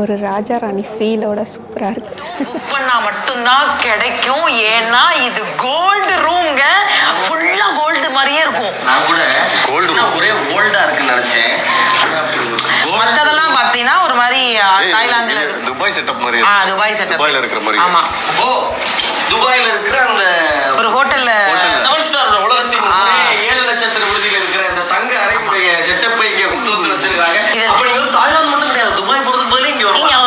ஒரு ராஜா ராணி ஃபீலோட சூப்பராக இருக்கு. புக் பண்ணா மட்டும்தான் கிடைக்கும். ஏன்னா இது கோல்டு ரூம்ங்க. ஃபுல்லா கோல்டு மாதிரியே இருக்கும். நான் கூட கோல்டு ஒரே கோல்டா இருக்குன்னு நினைச்சேன். மற்றதெல்லாம் பார்த்தீங்கன்னா ஒரு மாதிரி தாய்லாந்துல துபாய் செட்டப் மாதிரி. Dubai setup. துபாயில இருக்கிற மாதிரி. ஆமா. ஓ, துபாயில இருக்கிற அந்த ஒரு ஹோட்டல்ல 7 ஸ்டார் உலகத்தின் 7 நட்சத்திர விடுதியில இருக்கிற அந்த தங்க அறையுடைய செட்டப்பை இங்க கொண்டு வந்து வச்சிருக்காங்க. அப்ப நீங்க தாய்லாந்து மட்டும் கிடையாது, துபாய் போறதுக்கு பதிலா இங்க வரலாம்.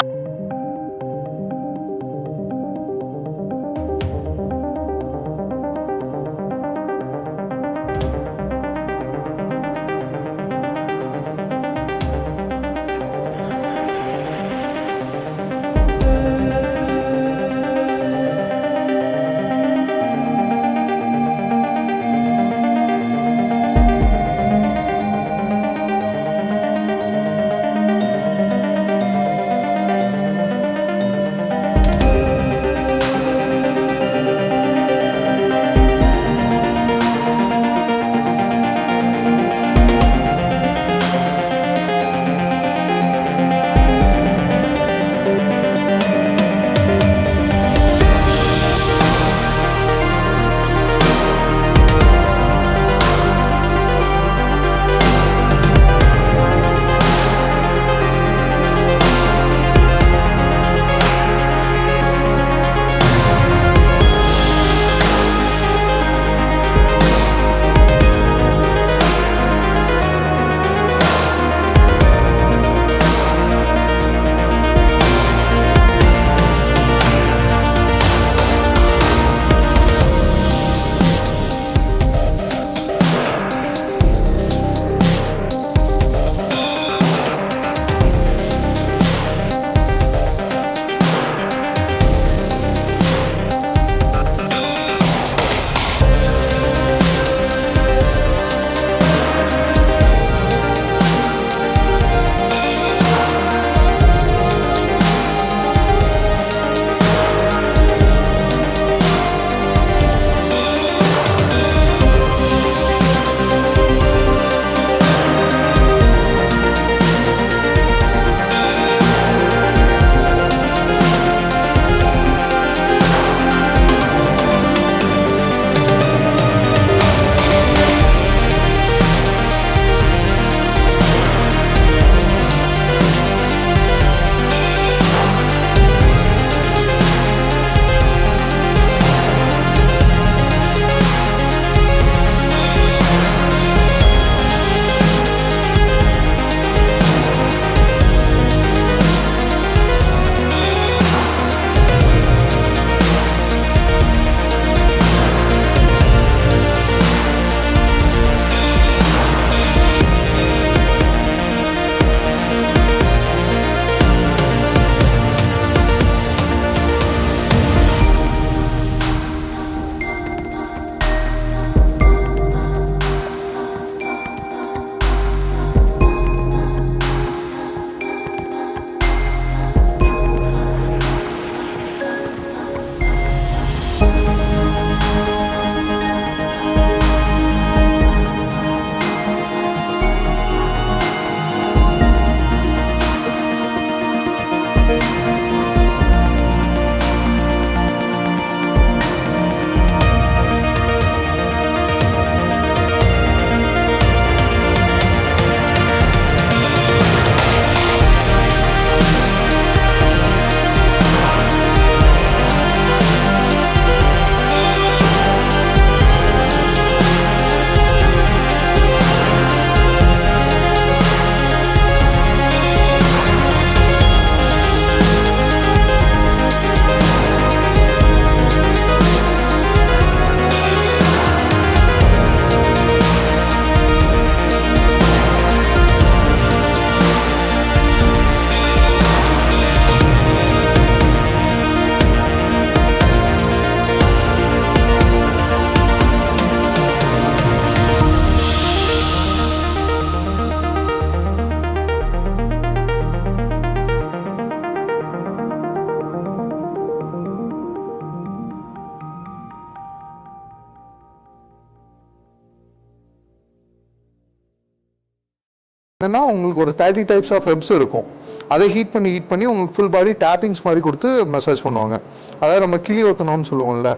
என்னன்னா உங்களுக்கு ஒரு 30 டைப்ஸ் ஆஃப் ஹெப்ஸ் இருக்கும். அதை ஹீட் பண்ணி உங்களுக்கு ஃபுல் பாடி டேப்பிங்ஸ் மாதிரி கொடுத்து மசாஜ் பண்ணுவாங்க. அதாவது நம்ம கிளி ஒத்தணும்னு சொல்லுவோம்ல,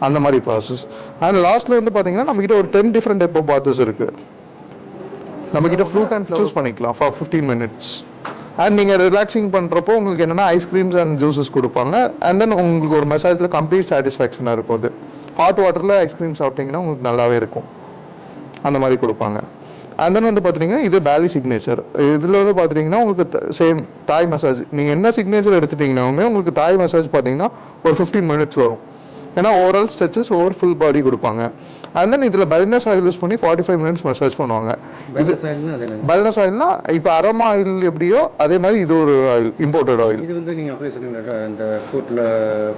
அந்த மாதிரி ப்ராசஸ். அண்ட் லாஸ்ட்ல வந்து பார்த்தீங்கன்னா நம்மகிட்ட ஒரு 10 டிஃப்ரெண்ட் டைப் ஆஃப் பாத்ஸ் இருக்கு. நம்மகிட்ட ஃப்ரூட் அண்ட் சூஸ் பண்ணிக்கலாம் ஃபார் 15 minutes. அண்ட் நீங்கள் ரிலாக்ஸிங் பண்ணுறப்போ உங்களுக்கு என்னென்னா ஐஸ்கிரீம்ஸ் அண்ட் ஜூஸஸ் கொடுப்பாங்க. அண்ட் தென் உங்களுக்கு ஒரு மசாஜில் கம்ப்ளீட் சாட்டிஸ்ஃபேக்ஷனாக இருக்கும். அது ஹாட் வாட்டரில் ஐஸ்கிரீம் சாப்பிட்டிங்கன்னா உங்களுக்கு நல்லாவே இருக்கும். அந்த மாதிரி கொடுப்பாங்க. அண்ட் தென் வந்து பார்த்தீங்கன்னா இது பேலி சிக்னேச்சர். இதில் வந்து பார்த்துட்டிங்கன்னா உங்களுக்கு சேம் தாய் மசாஜ். நீங்கள் என்ன சிக்னேச்சர் எடுத்துட்டிங்கன்னாலுமே உங்களுக்கு தாய் மசாஜ் பார்த்தீங்கன்னா ஒரு 15 minutes வரும். ஏன்னா overall stretches over full body கொடுப்பாங்க. அண்ட் தென் இதில் வெல்னஸ் ஆயில் யூஸ் பண்ணி 45 minutes மசாஜ் பண்ணுவாங்க. வெல்னஸ் ஆயில்னா இப்போ அரோமா ஆயில் எப்படியோ அதே மாதிரி இது ஒரு ஆயில், இம்போர்ட்டட் ஆயில். இது வந்து நீங்கள் அப்படியே சொன்னீங்க இந்த ஃபுட்டில்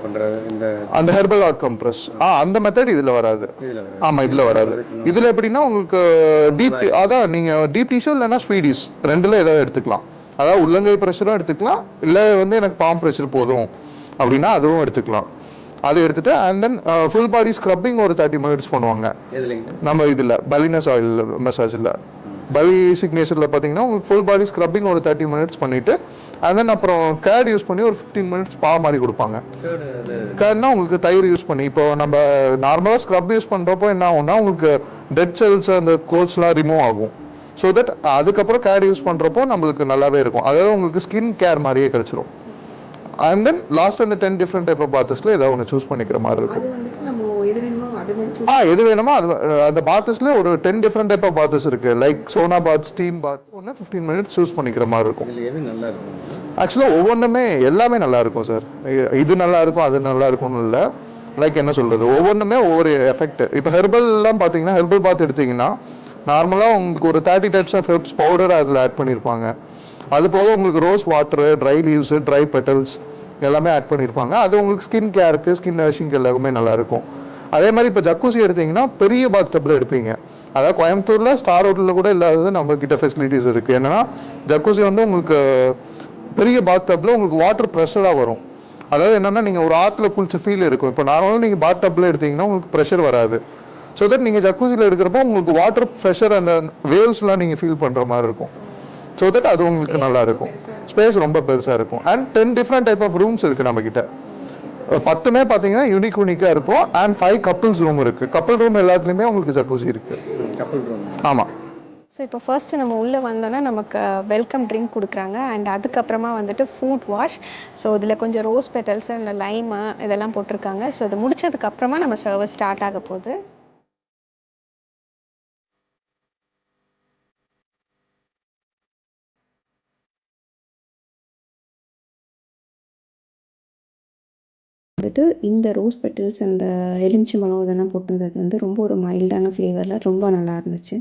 பண்ணுற அந்த ஹெர்பல் ஆட் கம்ப்ரஸ் அந்த மெத்தட் இதில் வராது. ஆமாம், இதில் வராது. இதில் எப்படின்னா உங்களுக்கு டீப் அதான் நீங்கள் டீப் டிஷ்யூ இல்லைன்னா ஸ்வீடிஷ் ரெண்டில் ஏதாவது எடுத்துக்கலாம். அதாவது உள்ளங்கை ப்ரெஷரும் எடுத்துக்கலாம், இல்லை வந்து எனக்கு பாம் ப்ரெஷர் போதும் அப்படின்னா அதுவும் எடுத்துக்கலாம். அது எடுத்துட்டு and then full body scrubbing ஒரு 30 minutes பண்ணுவாங்க. நம்ம இதில் பலினஸ் ஆயில் மசாஜில் பலி சிக்னேச்சரில் பார்த்தீங்கன்னா உங்களுக்கு ஃபுல் பாடி ஸ்க்ரப்பிங் ஒரு 30 minutes பண்ணிவிட்டு அண்ட் தென் அப்புறம் கேர்ட் யூஸ் பண்ணி ஒரு 15 minutes பா மாதிரி கொடுப்பாங்க. கேர்ட்னா உங்களுக்கு தயிர் யூஸ் பண்ணி இப்போ நம்ம நார்மலாக ஸ்க்ரப் யூஸ் பண்ணுறப்போ என்ன ஆகும்னா உங்களுக்கு டெட் செல்ஸ் அந்த கோல்ஸ்லாம் ரிமூவ் ஆகும். ஸோ தட் அதுக்கப்புறம் கேர்ட் யூஸ் பண்ணுறப்போ நம்மளுக்கு நல்லாவே இருக்கும். அதாவது உங்களுக்கு ஸ்கின் கேர் மாதிரியே கிடச்சிரும். அண்ட் தென் லாஸ்ட் அந்த 10 டிஃப்ரெண்ட் டைப் ஆஃப் பாத்ஸில் ஏதாவது ஒன்று சூஸ் பண்ணிக்கிற மாதிரி இருக்கும். எது வேணுமோ அது அந்த பாத்ஸில் ஒரு 10 டிஃப்ரெண்ட் டைப் ஆஃப் பாத்ஸ் இருக்கு. லைக் சோனா பாத், ஸ்டீம் பாத், ஒன்று 15 minutes சூஸ் பண்ணிக்கிற மாதிரி இருக்கும். ஆக்சுவலாக ஒவ்வொன்றுமே எல்லாமே நல்லா இருக்கும் சார். இது நல்லா இருக்கும் அது நல்லா இருக்கும்னு இல்லை. லைக் என்ன சொல்றது, ஒவ்வொன்றுமே ஒவ்வொரு எஃபெக்ட். இப்போ ஹெர்பல்லாம் பார்த்தீங்கன்னா ஹெர்பல் பாத் எடுத்தீங்கன்னா நார்மலாக உங்களுக்கு ஒரு 30 டைப்ஸ் ஆஃப் ஹெர்ப்ஸ் பவுடர் அதில் ஆட் பண்ணியிருப்பாங்க. அது போக உங்களுக்கு rose water, try leaves, try petals எல்லாமே ஆட் பண்ணியிருப்பாங்க. அது உங்களுக்கு ஸ்கின் கேருக்கு, ஸ்கின் வாஷிங்க்கு எல்லாருமே நல்லாயிருக்கும். அதே மாதிரி இப்போ ஜக்கூசி எடுத்தீங்கன்னா பெரிய பாத் டப்பில் எடுப்பீங்க. அதாவது கோயம்புத்தூரில் ஸ்டார் ஹோட்டலில் கூட இல்லாதது நம்மக்கிட்ட ஃபெசிலிட்டிஸ் இருக்குது. என்னன்னா ஜக்கூசி வந்து உங்களுக்கு பெரிய பாத் டப்பில் உங்களுக்கு வாட்டர் ப்ரெஷராக வரும். அதாவது என்னென்னா நீங்கள் ஒரு ஆற்றுல குளிச்ச ஃபீல் இருக்கும். இப்போ நார்மலாக நீங்கள் பாத் டப்பில் எடுத்தீங்கன்னா உங்களுக்கு ப்ரெஷர் வராது. ஸோ தட் நீங்கள் ஜக்கூசியில் எடுக்கிறப்போ உங்களுக்கு வாட்டர் ப்ரெஷர் அந்த வேவ்ஸ்லாம் நீங்கள் ஃபீல் பண்ணுற மாதிரி இருக்கும். ஸோ தட் அது உங்களுக்கு நல்லா இருக்கும். ஸ்பேஸ் ரொம்ப பெருசாக இருக்கும். And 10 different type of rooms இருக்குது நம்மக்கிட்ட. 10மே பார்த்தீங்கன்னா யூனிக்காக இருக்கும். அண்ட் 5 கப்புள்ஸ் ரூம் இருக்குது. கப்புள் ரூம் எல்லாத்துலேயுமே உங்களுக்கு ஜக்கூசி இருக்குது. கப்புள் ரூம் ஆமாம். ஸோ இப்போ ஃபர்ஸ்ட்டு நம்ம உள்ளே வந்தோன்னா நமக்கு வெல்கம் ட்ரிங்க் கொடுக்குறாங்க. அண்ட் அதுக்கப்புறமா வந்துட்டு ஃபுட் வாஷ். ஸோ இதில் கொஞ்சம் ரோஸ் பெட்டல்ஸ் இல்லை லைமு இதெல்லாம் போட்டிருக்காங்க. ஸோ இது முடிச்சதுக்கப்புறமா நம்ம சர்வீஸ் ஸ்டார்ட் ஆக போகுது. வந்துட்டு இந்த ரோஸ் பெட்டல்ஸ் அந்த எலுமிச்சம்பழம் இதெல்லாம் போட்டிருந்தது வந்து ரொம்ப ஒரு மைல்டான ஃப்ளேவரில் ரொம்ப நல்லா இருந்துச்சு.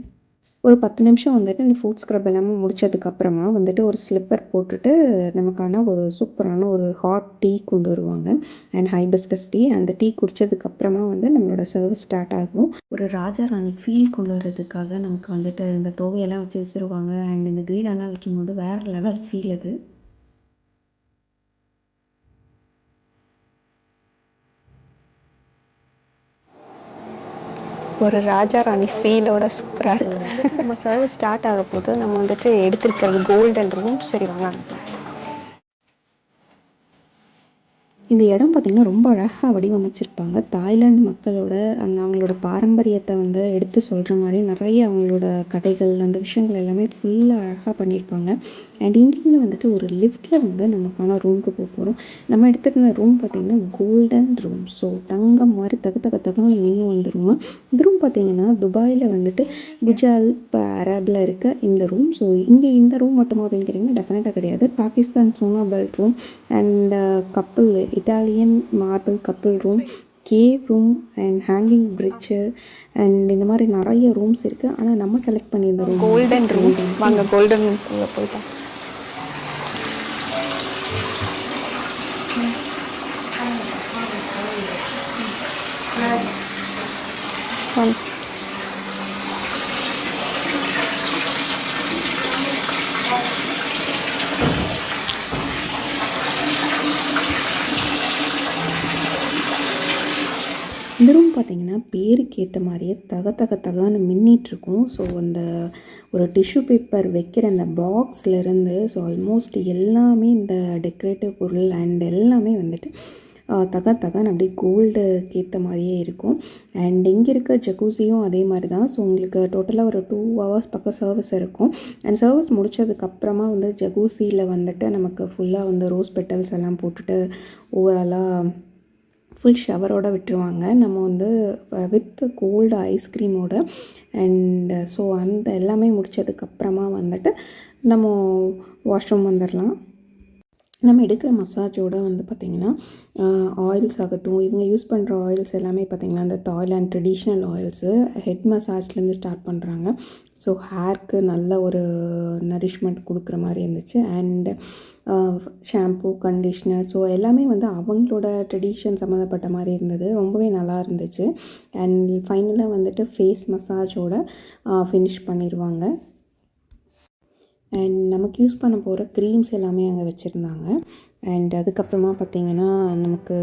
ஒரு 10 நிமிஷம் வந்துட்டு இந்த ஃபுட் ஸ்க்ரப் எல்லாமே முடிச்சதுக்கப்புறமா வந்துட்டு ஒரு ஸ்லிப்பர் போட்டுட்டு நமக்கான ஒரு சூப்பரான ஒரு ஹாட் டீ கொண்டு வருவாங்க. And hibiscus tea. அந்த டீ குடித்ததுக்கப்புறமா வந்து நம்மளோட சர்வீஸ் ஸ்டார்ட் ஆகும். ஒரு ராஜா ராணி ஃபீல் கொண்டு வர்றதுக்காக நமக்கு வந்துட்டு இந்த தொகையெல்லாம் வச்சு வச்சுருவாங்க. அண்ட் இந்த கிரீடெல்லாம் வைக்கும்போது வேறு லெவல் ஃபீல் அது. ஒரு ராஜா ராணி ஃபீலோட சூப்பராக இருக்குது. நம்ம சர்வீஸ் ஸ்டார்ட் ஆக போது நம்ம வந்துட்டு எடுத்திருக்கிறது கோல்டன் ரூம். சரி வாங்க. இந்த இடம் பார்த்திங்கன்னா ரொம்ப அழகாக வடிவமைச்சிருப்பாங்க. தாய்லாந்து மக்களோட அவங்களோட பாரம்பரியத்தை வந்து எடுத்து சொல்கிற மாதிரி நிறைய அவங்களோட கதைகள் அந்த விஷயங்கள் எல்லாமே ஃபுல்லாக அழகாக பண்ணியிருப்பாங்க. அண்ட் இங்கேருந்து வந்துட்டு ஒரு லிஃப்ட்டில் வந்து நமக்கான ரூமுக்கு போக போகிறோம். நம்ம எடுத்துக்கிற ரூம் பார்த்திங்கன்னா கோல்டன் ரூம். ஸோ தங்கம் மாதிரி தகன்னு இன்னும் வந்து ரூம். இந்த ரூம் பார்த்திங்கன்னா துபாயில் வந்துட்டு குஜால் இப்போ அரேபில் இருக்க இந்த ரூம். ஸோ இங்கே இந்த ரூம் மட்டுமா அப்படின்னு கேட்டிங்கன்னா டெஃபினட்டாக கிடையாது. பாகிஸ்தான் சோனா belt room and couple Italian marble couple room, cave room and hanging bridge and இந்த மாதிரி நிறைய ரூம்ஸ் இருக்குது. ஆனால் நம்ம செலக்ட் பண்ணியிருந்த ரூம் கோல்டன் ரூம். வாங்க கோல்டன் ரூம்குள்ளே போயிட்டோம். இந்த ரூம் பார்த்திங்கன்னா பேருக்கு ஏற்ற மாதிரியே தகன்னு மின்னிகிட்ருக்கும். ஸோ அந்த ஒரு டிஷ்யூ பேப்பர் வைக்கிற அந்த பாக்ஸ்லேருந்து ஸோ ஆல்மோஸ்ட் எல்லாமே இந்த டெக்கரேட்டிவ் பொருள் அண்ட் எல்லாமே வந்துட்டு தகன்னு அப்படியே கோல்டுக்கு ஏற்ற மாதிரியே இருக்கும். அண்ட் இங்கே இருக்க ஜக்கூசியும் அதே மாதிரி தான். ஸோ உங்களுக்கு டோட்டலாக ஒரு 2 hours பக்கம் சர்வீஸ் இருக்கும். அண்ட் சர்வீஸ் முடித்ததுக்கப்புறமா வந்து ஜக்கூசியில் வந்துட்டு நமக்கு ஃபுல்லாக வந்து ரோஸ் பெட்டல்ஸ் எல்லாம் போட்டுட்டு ஓவராலாக ஃபுல் ஷவரோடு விட்டுருவாங்க. நம்ம வந்து வித் கோல்டு ஐஸ்கிரீமோட. அண்ட் ஸோ அந்த எல்லாமே முடித்ததுக்கப்புறமா வந்துட்டு நம்ம வாஷ்ரூம் வந்துடலாம். நம்ம எடுக்கிற மசாஜோடு வந்து பார்த்திங்கன்னா ஆயில்ஸ் ஆகட்டும், இவங்க யூஸ் பண்ணுற ஆயில்ஸ் எல்லாமே பார்த்திங்கன்னா அந்த தாய்லாண்ட் ட்ரெடிஷ்னல் ஆயில்ஸு. ஹெட் மசாஜ்லேருந்து ஸ்டார்ட் பண்ணுறாங்க. ஸோ ஹேர்க்கு நல்ல ஒரு நரிஷ்மெண்ட் கொடுக்குற மாதிரி இருந்துச்சு. அண்ட் ஷாம்பூ, கண்டிஷ்னர், ஸோ எல்லாமே வந்து அவங்களோட ட்ரெடிஷன் சம்மந்தப்பட்ட மாதிரி இருந்தது. ரொம்பவே நல்லா இருந்துச்சு. அண்ட் ஃபைனலாக வந்துட்டு ஃபேஸ் மசாஜோட ஃபினிஷ் பண்ணிடுவாங்க. அண்ட் நமக்கு யூஸ் பண்ண போகிற க்ரீம்ஸ் எல்லாமே அங்கே வச்சுருந்தாங்க. அண்ட் அதுக்கப்புறமா பார்த்திங்கன்னா நமக்கு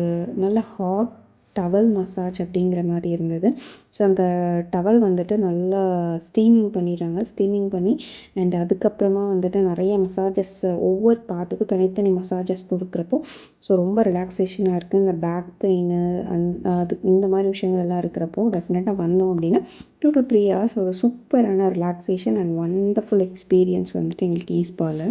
நல்ல ஹாட் டவல் மசாஜ் அப்படிங்கிற மாதிரி இருந்தது. ஸோ அந்த டவல் வந்துட்டு நல்லா ஸ்டீமிங் பண்ணி அண்ட் அதுக்கப்புறமா வந்துட்டு நிறைய மசாஜஸ் ஒவ்வொரு பார்ட்டுக்கும் தனித்தனி மசாஜஸ் கொடுக்குறப்போ ஸோ ரொம்ப ரிலாக்ஸேஷனாக இருக்குது. இந்த பேக் பெயின் அது இந்த மாதிரி விஷயங்கள் எல்லாம் இருக்கிறப்போ டெஃபினட்டாக வந்தோம் அப்படின்னா 2 to 3 hours ஒரு சூப்பரான ரிலாக்ஸேஷன் அண்ட் வண்டர்ஃபுல் எக்ஸ்பீரியன்ஸ் வந்துட்டு எங்களுக்கு ஈஸ்பாவில்.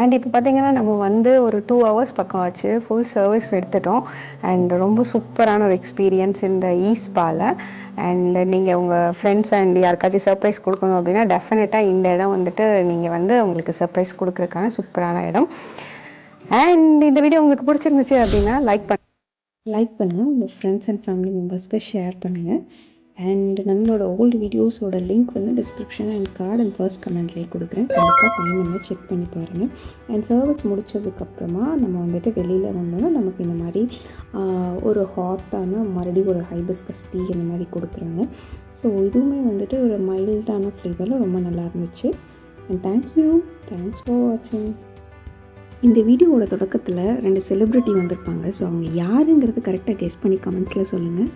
அண்ட் இப்போ பார்த்திங்கன்னா நம்ம வந்து ஒரு 2 hours பக்கம் ஆச்சு. ஃபுல் சர்வீஸ் எடுத்துட்டோம். அண்ட் ரொம்ப சூப்பரான ஒரு எக்ஸ்பீரியன்ஸ் இந்த ஈஸ்பாவில். அண்ட் நீங்கள் உங்கள் ஃப்ரெண்ட்ஸ் அண்ட் யாருக்காச்சும் சர்ப்ரைஸ் கொடுக்கணும் அப்படின்னா டெஃபினட்டாக இந்த இடம் வந்துட்டு நீங்கள் வந்து உங்களுக்கு சர்ப்ரைஸ் கொடுக்குறதுக்கான சூப்பரான இடம். அண்ட் இந்த வீடியோ உங்களுக்கு பிடிச்சிருந்துச்சு அப்படின்னா லைக் பண்ணுங்கள், உங்கள் ஃப்ரெண்ட்ஸ் அண்ட் ஃபேமிலி மெம்பர்ஸ்க்கு ஷேர் பண்ணுங்கள். அண்ட் நம்மளோட ஓல்டு வீடியோஸோட லிங்க் வந்து description and card and first கமெண்ட்லேயே கொடுக்குறேன். கண்டிப்பாக டைம் வந்து செக் பண்ணி பாருங்கள். அண்ட் சர்வீஸ் முடித்ததுக்கப்புறமா நம்ம வந்துட்டு வெளியில் வந்தோன்னா நமக்கு இந்த மாதிரி ஒரு ஹாட்டான மறுபடியும் ஒரு ஹைபிஸ்கஸ் டீ இந்த மாதிரி கொடுக்குறாங்க. ஸோ இதுவுமே வந்துட்டு ஒரு மைல்டான ஃப்ளேவரில் ரொம்ப நல்லா இருந்துச்சு. அண்ட் தேங்க்ஸ் ஃபார் வாட்சிங். இந்த வீடியோவோட தொடக்கத்தில் 2 செலிப்ரிட்டி வந்திருப்பாங்க. ஸோ அவங்க யாருங்கிறது கரெக்டாக கெஸ் பண்ணி கமெண்ட்ஸில் சொல்லுங்கள்.